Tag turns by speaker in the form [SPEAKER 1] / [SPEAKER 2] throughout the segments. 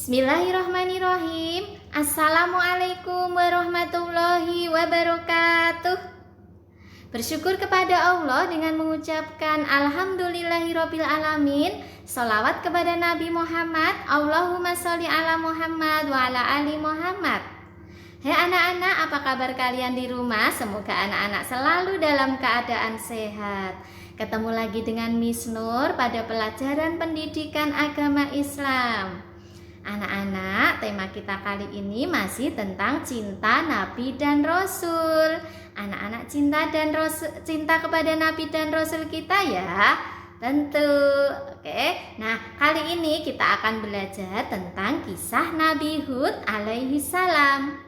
[SPEAKER 1] Bismillahirrahmanirrahim. Assalamualaikum warahmatullahi wabarakatuh. Bersyukur kepada Allah dengan mengucapkan Alhamdulillahirabbil alamin. Shalawat kepada Nabi Muhammad. Allahumma sholli ala Muhammad wa ala ali Muhammad. Hai anak-anak, apa kabar kalian di rumah? Semoga anak-anak selalu dalam keadaan sehat. Ketemu lagi dengan Miss Nur pada pelajaran pendidikan agama Islam. Anak-anak, tema kita kali ini masih tentang cinta Nabi dan Rasul. Anak-anak cinta kepada Nabi dan Rasul kita ya? Tentu. Oke. Nah, kali ini kita akan belajar tentang kisah Nabi Hud alaihi salam.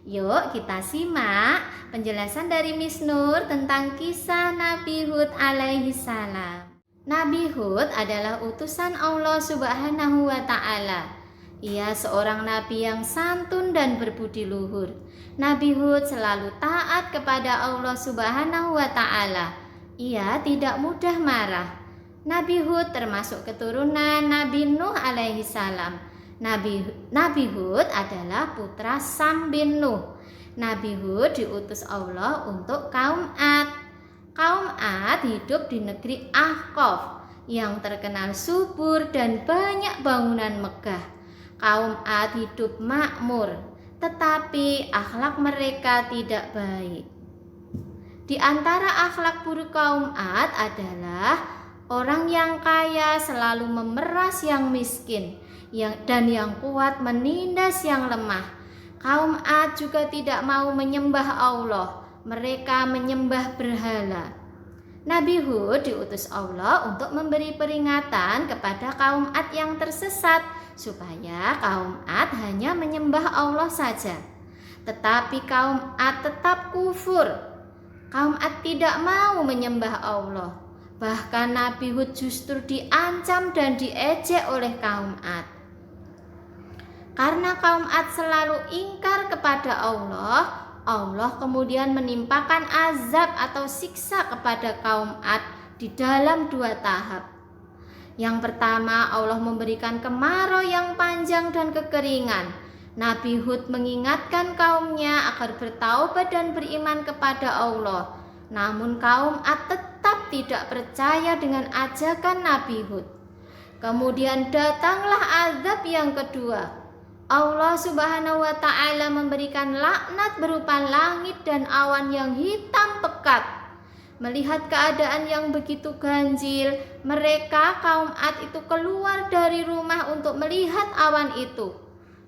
[SPEAKER 1] Yuk kita simak penjelasan dari Miss Nur tentang kisah Nabi Hud alaihi salam. Nabi Hud adalah utusan Allah Subhanahu wa ta'ala. Ia seorang nabi yang santun dan berbudi luhur. Nabi Hud selalu taat kepada Allah Subhanahu wa ta'ala. Ia tidak mudah marah. Nabi Hud termasuk keturunan Nabi Nuh alaihi salam. Nabi Hud adalah putra Sam bin Nuh. Nabi Hud diutus Allah untuk kaum Ad. Kaum Ad hidup di negeri Ahqaf yang terkenal subur dan banyak bangunan megah. Kaum Ad hidup makmur, tetapi akhlak mereka tidak baik. Di antara akhlak buruk kaum Ad adalah orang yang kaya selalu memeras yang miskin, dan yang kuat menindas yang lemah. Kaum Ad juga tidak mau menyembah Allah, mereka menyembah berhala. Nabi Hud diutus Allah untuk memberi peringatan kepada kaum Ad yang tersesat, supaya kaum Ad hanya menyembah Allah saja. Tetapi kaum Ad tetap kufur. Kaum Ad tidak mau menyembah Allah. Bahkan Nabi Hud justru diancam dan diejek oleh kaum Ad. Karena kaum Ad selalu ingkar kepada Allah, Allah kemudian menimpakan azab atau siksa kepada kaum Ad di dalam 2 tahap. Yang pertama, Allah memberikan kemarau yang panjang dan kekeringan. Nabi Hud mengingatkan kaumnya agar bertaubat dan beriman kepada Allah. Namun kaum Ad tetap tidak percaya dengan ajakan Nabi Hud. Kemudian datanglah azab yang kedua. Allah Subhanahu wa ta'ala memberikan laknat berupa langit dan awan yang hitam pekat. Melihat keadaan yang begitu ganjil, mereka kaum Ad itu keluar dari rumah untuk melihat awan itu.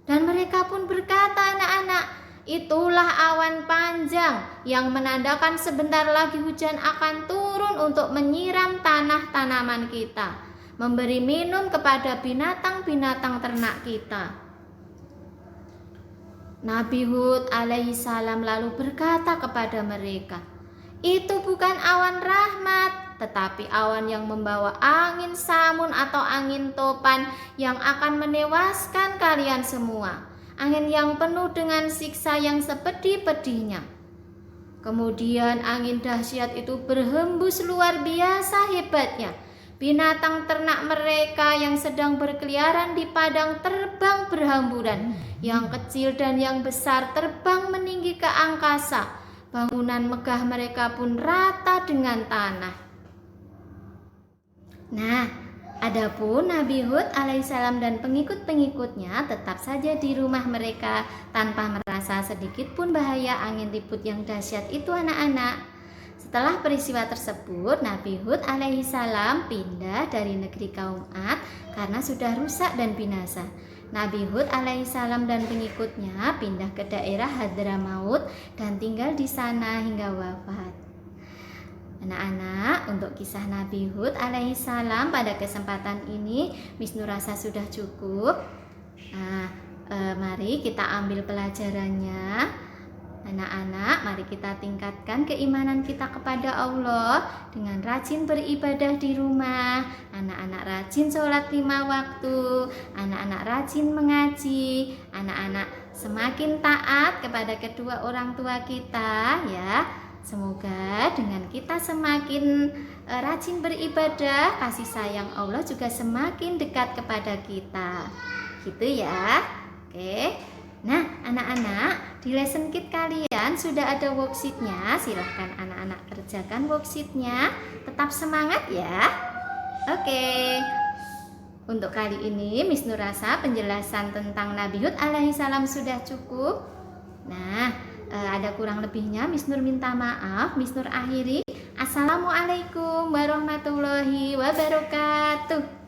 [SPEAKER 1] Dan mereka pun berkata, anak-anak, itulah awan panjang yang menandakan sebentar lagi hujan akan turun untuk menyiram tanah tanaman kita, memberi minum kepada binatang-binatang ternak kita. Nabi Hud alaihi salam lalu berkata kepada mereka, itu bukan awan rahmat, tetapi awan yang membawa angin samun atau angin topan yang akan menewaskan kalian semua. Angin yang penuh dengan siksa yang sepedih-pedihnya. Kemudian angin dahsyat itu berhembus luar biasa hebatnya. Binatang ternak mereka yang sedang berkeliaran di padang terbang berhamburan. Yang kecil dan yang besar terbang meninggi ke angkasa. Bangunan megah mereka pun rata dengan tanah. Nah, adapun Nabi Hud alaihissalam dan pengikut-pengikutnya tetap saja di rumah mereka tanpa merasa sedikit pun bahaya angin ribut yang dahsyat itu, anak-anak. Setelah peristiwa tersebut, Nabi Hud alaihissalam pindah dari negeri kaum Ad karena sudah rusak dan binasa. Nabi Hud alaihissalam dan pengikutnya pindah ke daerah Hadramaut dan tinggal di sana hingga wafat. Anak-anak, untuk kisah Nabi Hud alaihissalam pada kesempatan ini Miss Nur rasa sudah cukup. Mari kita ambil pelajarannya. Anak-anak, mari kita tingkatkan keimanan kita kepada Allah dengan rajin beribadah di rumah. Anak-anak rajin sholat 5 waktu. Anak-anak rajin mengaji. Anak-anak semakin taat kepada kedua orang tua kita ya. Semoga dengan kita semakin rajin beribadah, kasih sayang Allah juga semakin dekat kepada kita. gitu ya. Oke. Nah, anak-anak, di lesson kit kalian sudah ada worksheet-nya. Silahkan anak-anak kerjakan worksheet-nya. Tetap semangat ya. Oke. Untuk kali ini Miss Nur rasa penjelasan tentang Nabi Hud alaihissalam sudah cukup. Nah, ada kurang lebihnya Miss Nur minta maaf. Miss Nur akhiri. Assalamualaikum warahmatullahi wabarakatuh.